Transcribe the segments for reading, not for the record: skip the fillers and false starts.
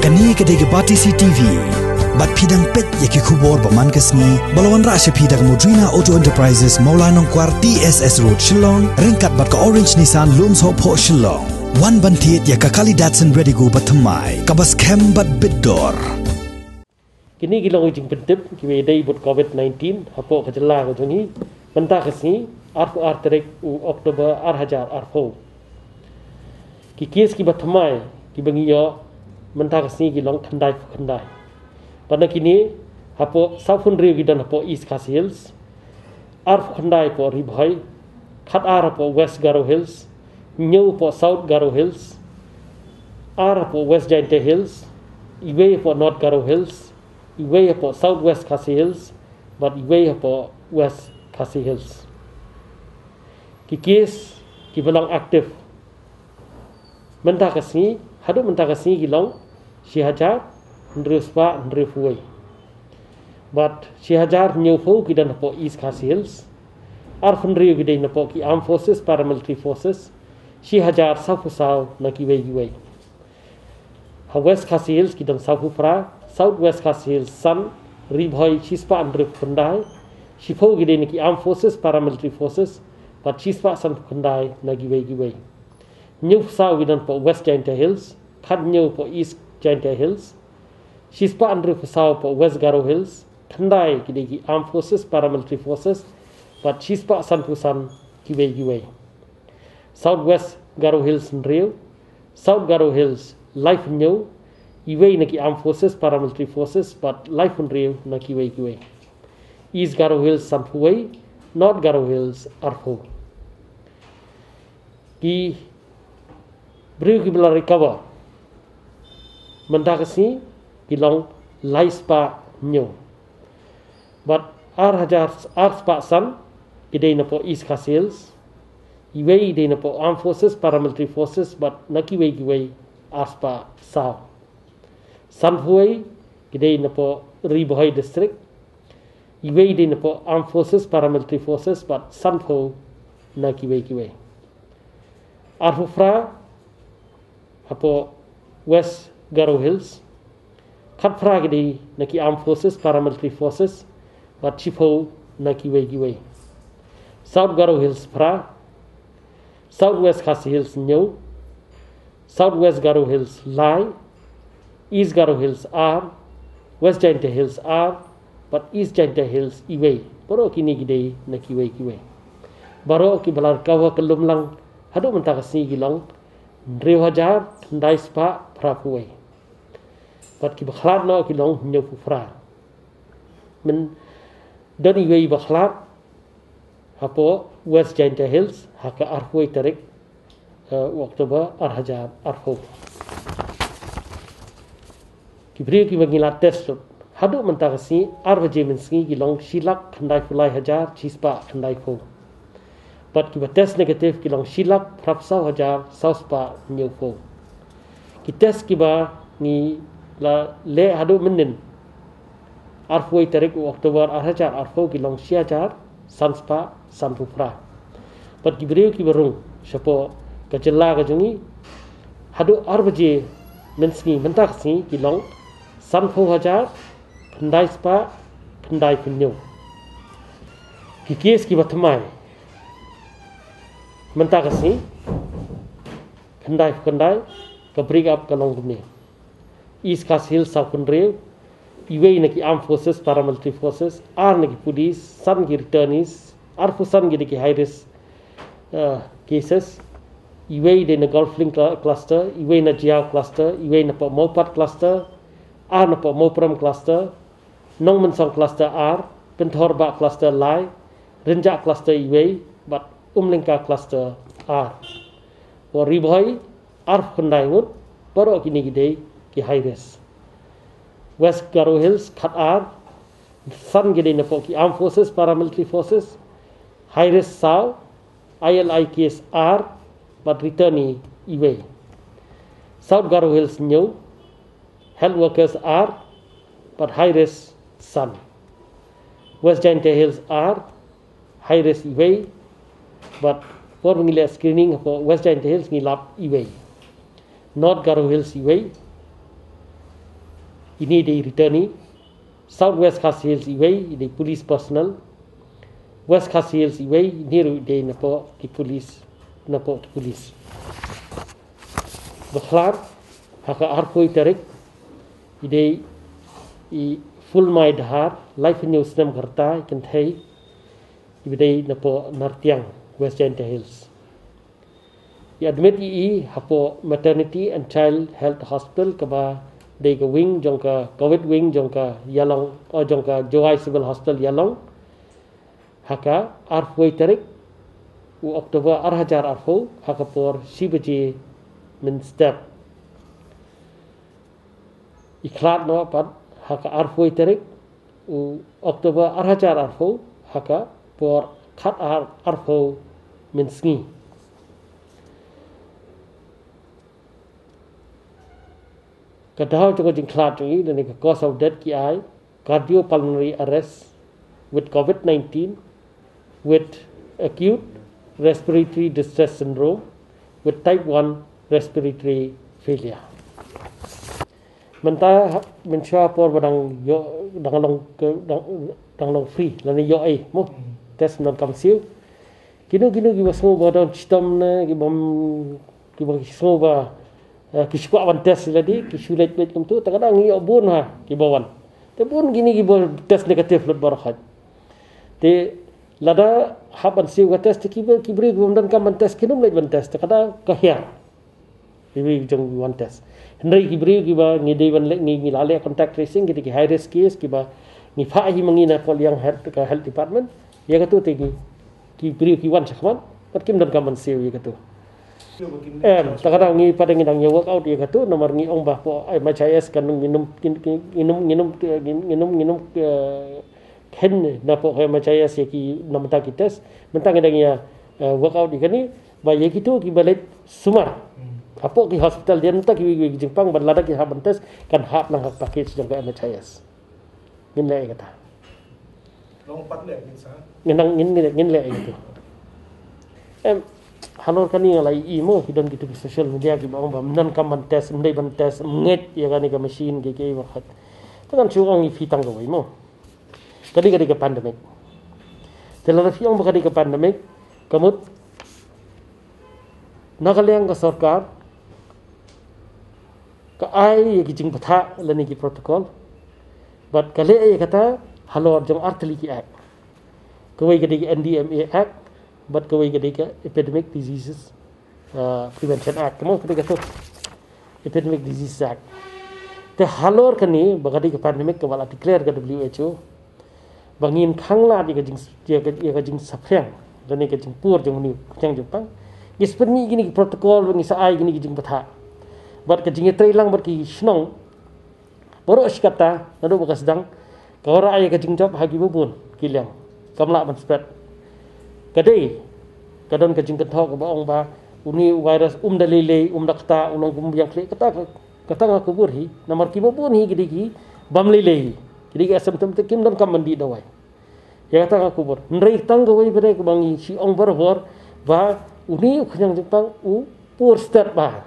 Kani kadege bati CTV. Bat pidang pet yaki kubor baman kesni. Balawan rasya pidang Modrina Auto Enterprises Maulanong Kwar TSS Road Shillong. Ringkat bat ka Orange Nissan Lums Hop Ho Shillong. Wan bantiet yaka kali Datsun ready go batamai. Kabas kem bat bidor. Kini gilong Jingpyntip kiwe day but COVID-19 hapo kajala ko joni Mynta kesni arfu Tarik u Oktober 2020. Kikis ki batamai ki bangiyo Mynta kesni gilong khandai. Pada kini hapo Southern Rio gidan hapo East Khasi Hills arfu khandai po Ribhai khat ar hapo West Garo Hills new po South Garo Hills ar hapo West Jingpyntip Hills iwe po North Garo Hills iwe po Southwest Khasi Hills but iwe po West Khasi Hills. Kikis kibalong aktif Mynta kesni hadu Mynta kesni gilong sihajar ndruspa ndrufuai but sihajar nyufu gidan po East Khasi Hills arfundriu gidan po ki Armed Forces Paramilitary Forces sihajar safusaw na kiwe ha West Khasi Hills gidan safufra Southwest Khasi Hills Sun Ribhoi Chispa Andrip Kundai Shifo Gide Niki Armed Forces Paramilitary Forces but Chispa San Kundai Nagiwe New South Gidan po West Jingpyntip Hills Kad New po East Jingpyntip Hills Chispa Andrip South po West Garo Hills Kundai Gide Armed Forces Paramilitary Forces but Chispa San Pusan Giwe Southwest Garo Hills Rio South Garo Hills Life New Iwe naki Armed Forces Paramilitary Forces but life on Rio naki kiwe. East Garo Hills Sampuway, North Garo Hills Arfo. Ki beriu ki bela recover. Mynta kesni kilong laispa nyo. But ar san kidai na po East Khasi Hills. Iwe ide na po Armed Forces Paramilitary Forces but naki kiwe arspa sao. Sanhuai kidai na po Ribhoi district iwe din na po Armed Forces Paramilitary Forces but Sanho na kiwe Arhufra hapo West Garo Hills Khatfra kidai na ki Armed Forces Paramilitary Forces but Chifo na kiwe South Garo Hills Fra Southwest Khasi Hills New Southwest Garo Hills Lai East Garo Hills R, West Jingpyntip Hills R, but East Jingpyntip Hills iwe. Baro kini gidei na kiwe. Baro ki balar kawa kelum lang hadu Mynta kesni gilong Rio hajar ndai spa prapuwe. But ki bakhlat no gilong nyofu fra. Men don iwe bakhlat hapo West Jingpyntip Hills haka arfuwe Tarik Oktober hajar arfu. Kibri ki bangilat test hadu Mynta kesni arwaje Sngi gilong silak khandai fulai hajar chispa khandai fo but ki test negatif gilong silak prapsau hajar sauspa nyufo ki test ki ba ni la le hadu menin arfoi Tarik Oktober hajar arfo gilong siajar sanspa sanpufra but kibri ki barung sapo kajela kajungi hadu arwaje Sngi Mynta kesni gilong Sanho hajar khandai spa khandai punyo kikis ki batamai Mynta kesni khandai ka bring up kalong gumne East Khasi Hills Southern Rio iwe naki Armed Forces Paramilitary Forces ar naki police san ki returnees arfu san ki high risk cases iwe de na golfing cluster iwe na jiao cluster iwe na po mopat cluster ar na po mopram cluster nong mensong cluster ar penthorba cluster lai renja cluster iwe but umlingka cluster ar or Ribhoi ar khandai ngut baro kini gidei ki high risk West Garo Hills khat ar san gidei na po ki Armed Forces Paramilitary Forces high risk sao ILI case ar but returni iwe South Garo Hills new health workers are but high risk sun. West Jingpyntip Hills are high risk iwe but for mengilai screening for West Jingpyntip Hills ngilap iwe. North Garo Hills iwe ini di returni Southwest Khas Hills iway di police personnel West Khas Hills iway niru di napo ki police Bakhlar haka arpoi tarik ide i full mai dahar life news nam karta kan thai ibidai napo nartiang West Jingpyntip Hills i admit i hapo maternity and child health hospital kaba dei ka wing jongka covid wing jongka yalong o jongka joai civil hospital yalong haka arpoi tarik u Oktober 2000 haka por sibaji min step iklat no pat haka arpoi tarik u Oktober 2000 haka por khat arpo min Sngi kadau joko jingklat ni dan the cause of death ki ai cardiopulmonary arrest with COVID-19 with acute respiratory distress syndrome with type 1 respiratory failure. Mynta mensua por badang yo dang long free lani yo ai mo test non kam siu kinu gi semua badang sistem na gi semua ba ki squat one test ladi ki sulit kum tu kadang yo bun ha ki bawan te bun gini gi test negatif lut barakat te lada haban siu ka test ki beri gum dan kam test kinum lait ban test kadang kahya beri jong one test hendai ki beri ki ba ngi dei ban ngi lale contact tracing ki high risk case ki ba ngi fa hi mangina kol yang health department ya ka tu te ki beri ki one sakman pat kim dan kam siu ya ka tu takadang ngi pada ngidang ya workout ya ka tu nomor ngi ong bah po ai macayas kan nginum ken na po kay macayas ya ki namta kitas mentang ngidang ya workout di kani ba ya kitu ki balet sumar apo ki hospital dia nta ki jingpang balada ki habantes kan hap nang hak package jang ka macayas ngin le kata long pat le ngin le gitu halor kani ngalai imo hidon gitu di social media ki bang nan kam test ndai ban test nget ya kani ka machine ke wakhat tangan chuong i fitang go imo kadi ka pandemic telara fiong bakadi ka pandemic kamut nagalyang ka Sorkar ka ai ki jing patha lani ki protocol but kale ay kata halor jong artli ki act kawai kadi ki NDMA act but kawai kadi ka epidemic diseases prevention act mo kadi ka to epidemic disease act te halor kani bagadi ka pandemic ka wala declare ka WHO bangin khangla di ka jing saphang dani ka jing pur jong ni jang jepang gisperni gini protocol bangi sa ai gini jing patha but ka jing trailang bar ki snong boro skata nado bakas dang kawra ai ka jing job hagi bubun kilang kamla ban spread kadai kadon ka jing kathok ba ong ba uni virus dalile dakta ulong yang kle kata ngaku burhi namar ki bubun hi gidi ki bamlile jadi asam tem kim dan kam mandi dawai ya kata ngaku bur nrei tang gawai bere bangi si ong bor ba uni khanyang jepang u pur start ba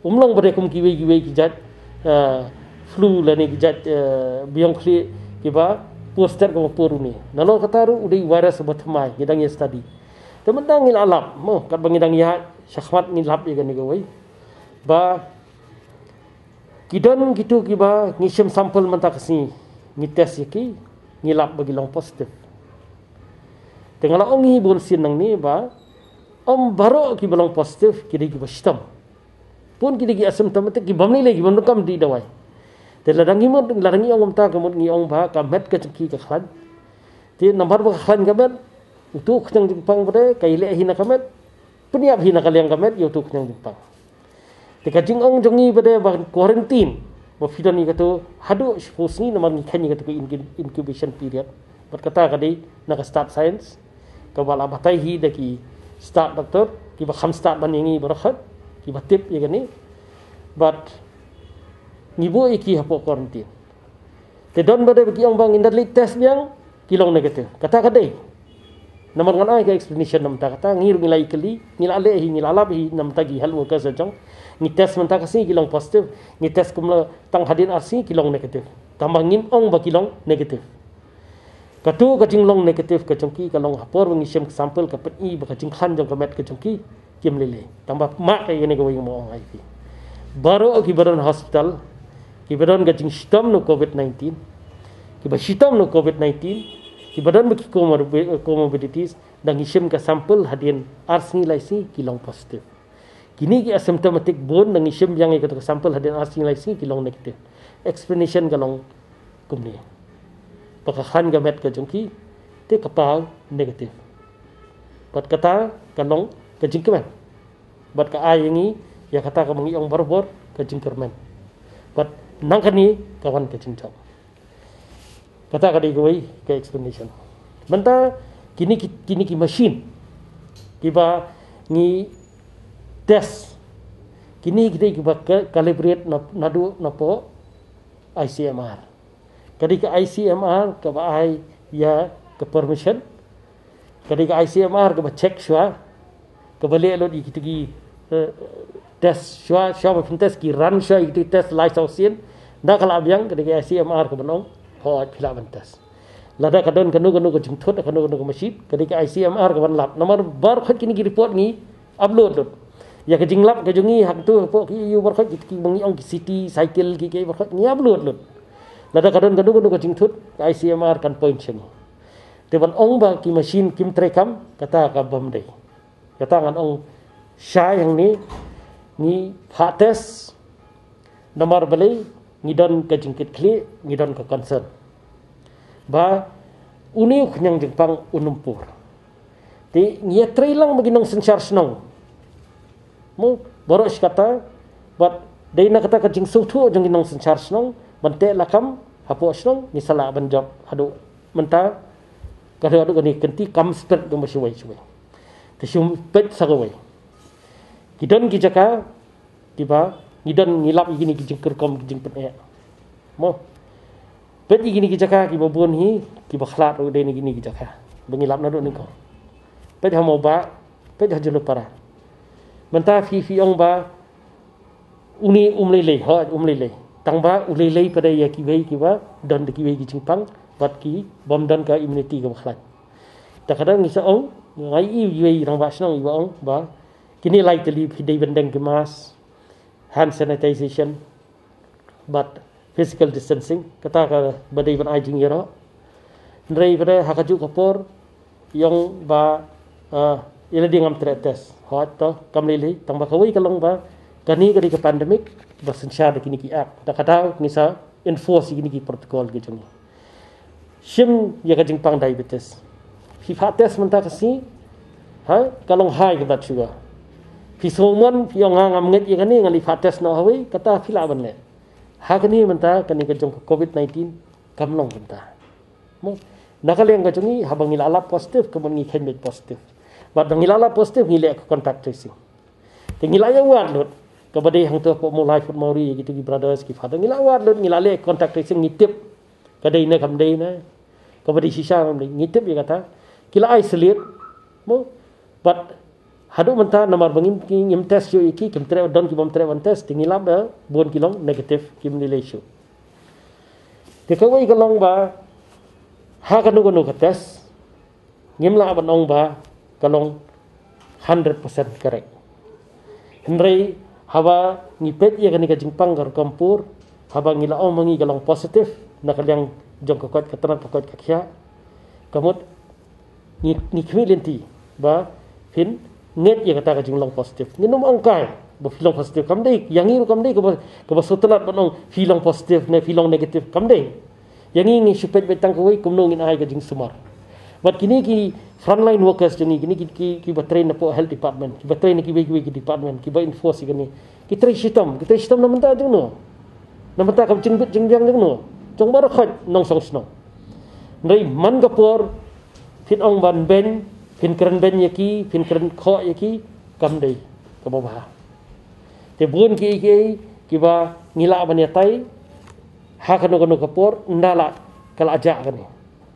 umlang bere kum kiwe ki jat flu lani ki jat biang kli ki ba pur start ko pur uni nalo kata ru udi virus bathmai gidang ya study temendang ngil alap mo kat bangidang ya syahmat ngilap ya kan gawai ba kidon gitu kiba ngisem sampel menta kesini ngi test yaki ngilap bagi long positif tengala ongi bon sinang ni ba om baro ki belong positif kidi ki bastam pun kidi ki asam tamate ki bamni lagi bon kam di dawai te ladangi mo ladangi ong ta kamot ngi ong ba kamet ka chki ka khan te nambar ba khan kamet utu khang jingpang bade kaile hina kamet puniap hina kaliang kamet yutu khang jingpang teka jing ong jongi pada quarantine ba fidan ni kato hadu husni namar ni khani kato incubation period berkata kadi nak start science ka bala batai hi daki start doctor ki ba kham start ban ngi barakhat ki ba tip ya gani but nibo iki hapo quarantine te don bade ki ong bang indali test biang kilong negatif kata kadai Nama ngan ai ke explanation nam ta kata ngir ngilai kali ngila le hi ngila lab hi nam ta gi hal workers ajong ni test man ta kasi kilong positive ni test kumla tang hadin arsi kilong negative tambah ngim ong ba kilong negative katu ka jinglong negative ka chongki kalong hapor ngi shem sample ka pet i ba ka jing khan jong ka met ka chongki kim lele tambah mak ka yene ko wi mo ong ai fi baro ki baron hospital ki baron ka jing shitam no covid-19 ki ba shitam no covid-19 ki badan bagi comorbidities dan isim ka sampel hadin arsi laisi kilong positif. Kini ki asymptomatic bon dan isim yang ikut sampel hadin arsi laisi kilong negatif. Explanation kalong kumni. Pakakhan gamet ka jongki te kapal negatif. Bat kata kalong ka jingkeman. Bat ka ay yangi ya kata ka mangi ong barbor ka jingkerman. Bat nangkani kawan ka jingjong. Kata kadai goi ke explanation. Mynta kini ki machine. Kiba ni test. Kini kita kiba calibrate nadu napo ICMR. Kadai ke ICMR ke ai ya ke permission. Kadai ke ICMR ke check shwa. Ke balik lo di kita ki test shwa test ki run shwa itu test lysosin. Dah kalau abiang kadai ke ICMR ke benong hot pila bantas lada kadon kanu ke jingthot kanu ke masjid kadi ke ICMR ke banlap nomor bar khot kini report ni upload dot ya ke jinglap ke jungi hak tu po ki yu bar khot ki bangi ong city cycle ki bar khot ni upload dot lada kadon kanu ke jingthot ICMR kan point sini teban ong ba ki machine kim trekam kata ka bamdai kata ngan ong sha yang ni phates nomor beli ngidon ke jingkit kli ngidon ke concern ba uni khnyang jingpang unumpur ti ngia trailang maginong sensar snong mo boros kata bat deina kata ka jing sutu jong ginong sensar snong bante lakam hapo snong ni sala banjok adu menta kada adu ni kenti kam spet do masiwai suwai te sum pet sagawai kidon ki jaka tiba ngidon ngilap igini ki jingker kom jing pen mo pet igini ki jaka ki babon hi ki bakhlat ro de ni gini ki jaka bengilap na do ni ko pet ha mo ba pet ha jelo para menta fi ong ba uni umlele ha umlele tang ba ulele pada ya ki wei ki ba don de ki wei ki jingpang bat ki bom don ka immunity ka bakhlat ta kadang ni sa ong ngai i wei rang ba snong i ba ong ba kini lai teli hidai bendeng ke mas hand sanitization but physical distancing kata ka badai ban ajing yero ndrei pada hakaju kapor yang ba ila dingam tretes hot to kamlili tang ba kawai kalong ba kani kadi ke pandemic basensyar de kini ki app ta kata ngisa enforce kini ki protocol ke joni sim ya ka jingpang diabetes fifa test menta kasi ha kalong high ke bat sugar Fisomon yang ngam nget yang ni ngali fates no hawi kata fila banle. Hak ni menta kani ka jong COVID-19 kamlong menta. Mo nakal yang ka jongi habang ilala positif kemun ngi khenbet positif. Bad ngilala positif ngile ka contact tracing. Tingila ya wat lut ka bade hang tu po mo life food mori gitu ki brothers ki father ngila wat lut ngilale contact tracing ngitip ka dei na kam dei na. Ka bade sisa ngitip ya kata kila isolate mo but hadu menta nomor bangim ki ngim test yo iki kim tre don ki bom tre one test tingilab ba bon kilong negative kim nilai shu te kawai kalong ba ha kanu ka test ngim la banong ba kalong 100% correct hendrai hawa ngipet ya kani ka jingpang gar kampur haba ngila ong mangi kalong positive nakalyang jong kokot katran kokot kakya kamut ni kmilenti ba fin net ya kata ka jinglong positif nginum angkai bo filong positif kam dei yang ngiru kam dei ko ba sotelat banong filong positif ne filong negatif kam dei yang ngi supet betang ko wei kumno ngin ai ka jing sumar bat kini ki frontline workers jeni kini ki ba train po health department ki ba train ki ki department ki ba enforce kini ki train system na menta jeng no na menta kam jingbet jingjang jeng no jong bar khat nong song sno nei man ka por fit ong ban ben fin keren ben yaki fin keren kho yaki kam dei ka ba te bun ki ba ngila ban yatai ha kanu kapor ndala kala aja kan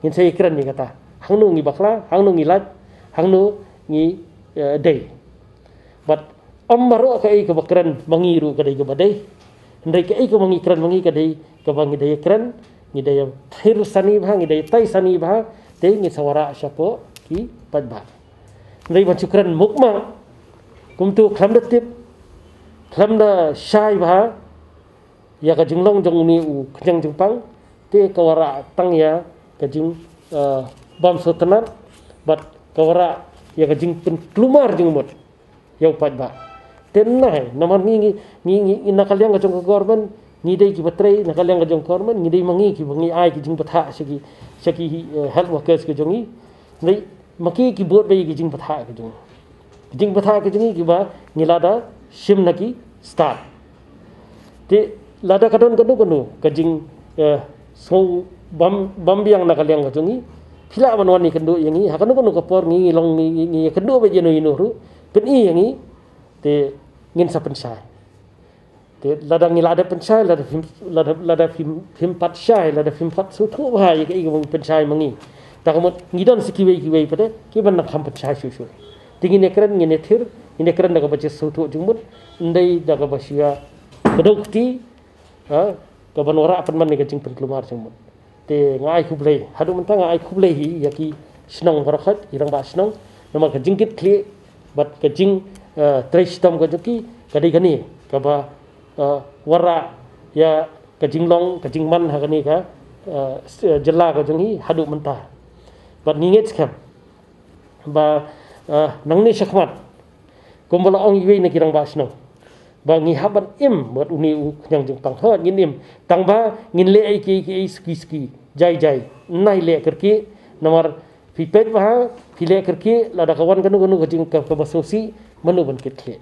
ngin sai keren ni kata hang nu ngi bakla hang nu ngi lat hangnu ngi day but maro ka ai ka bakran mangiru ka dai ka badai ndai ka ai ka mangi kran mangi ka dai ka bangi dai kran ngi dai thir sani bha ngi dai tai sani bha te ngi sawara syapo ki Paidbah ndai ban chukran mukma kumtu kham da tip kham da shai bha ya ka jinglong jong ni u khyang jingpang te kawara tang ya ka jing bam sotanat but kawara ya ka jing pen klumar jingmut ya Paidbah tenai namar ni nakaliang ka jong government ni dai ki batrai nakaliang ka jong government ni dai mangi ki bangi ai ki jing patha sagi health workers ke jongi nei maki ki bot bai ki jing patha ke jongi ki ba ngilada sim naki start te lada kadon ka jing so bam biang nakaliang ka jongi pila banwan ni kendo yangi hakano ka por ngi long ngi kendo ba jeno inoru pen i yangi te ngin sa pensai te lada ngilada pensai lada film pat sai lada film pat su thu ba ya ki pensai mangi takamot ngidon sikiwei pada ki ban nak ham pensai su tingin ekran ngine thir ine kran daga bache su thu jungmut ndai daga basia kedokti ka banora apan man ni ka jing pen kelumar jungmut te ngai khublei hadu mentang ngai khublei hi ya ki snong barakhat irang ba snong nama ka jingkit kli bat ka jing tristam ka joki kadai kani ka ba wara ya ka jinglong ka jingman ha kani ka jella ka jongi hadu mentah bat nginget skam ba nangni syakmat kumbala ong iwe na kirang ba snong ba ngi haban im bat uni yang jingpang hot ngin im tang ba ngin le ai ki ski jai nai le kerki nomor pipet ba pile kerki lada kawan kanu ka jing ka basosi manu ban kitle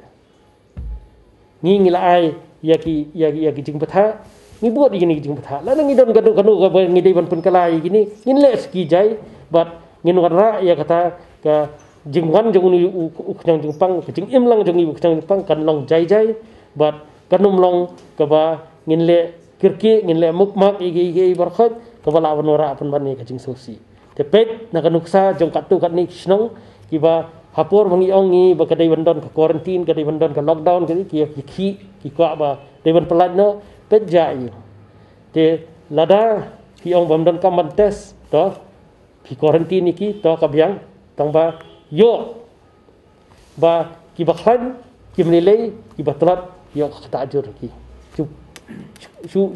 ngi la ai ya ki jing patha ngi buat gini jing patha la ngi don kanu ka ngi dei ban pun kalai gini ngin le ski jai bat ngin warra ya kata ka jingwan jong ni ukhyang jingpang ka jing im lang jong ni ukhyang jingpang kan long jai bat kanum long ka ba ngin le kirki ngin le mukmak igi barkhat ka bala wanora apan ban ni ka jing sosi te pet na kanuksa jong katu kat ni snong ki ba hapor mangi ongi ba kadai bandon ka quarantine kadai bandon ka lockdown ki kwa ba dei ban pelat no pet jai te lada ki ong bandon ka man test to ki quarantine ki to ka biang tang ba yo ba ki bakhan ki menilai ki batlat yo kata ajur ki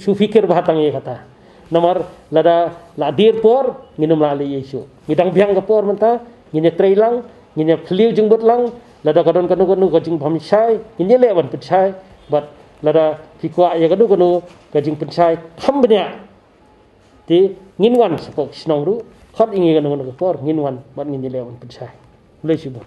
su fikir bahatang ye kata nomor lada ladir por nginum lali yesu ngidang biang ka por menta ngine trailang ngine khliu jing bot lang lada kadon kanu ka jing phamsai ngine lewan pensai bat lada fikwa ya kanu ka jing pensai khambnya ti nginwan sepok snong ru khot ingi kanu ka por nginwan bat ngine lewan pensai mulai sibuk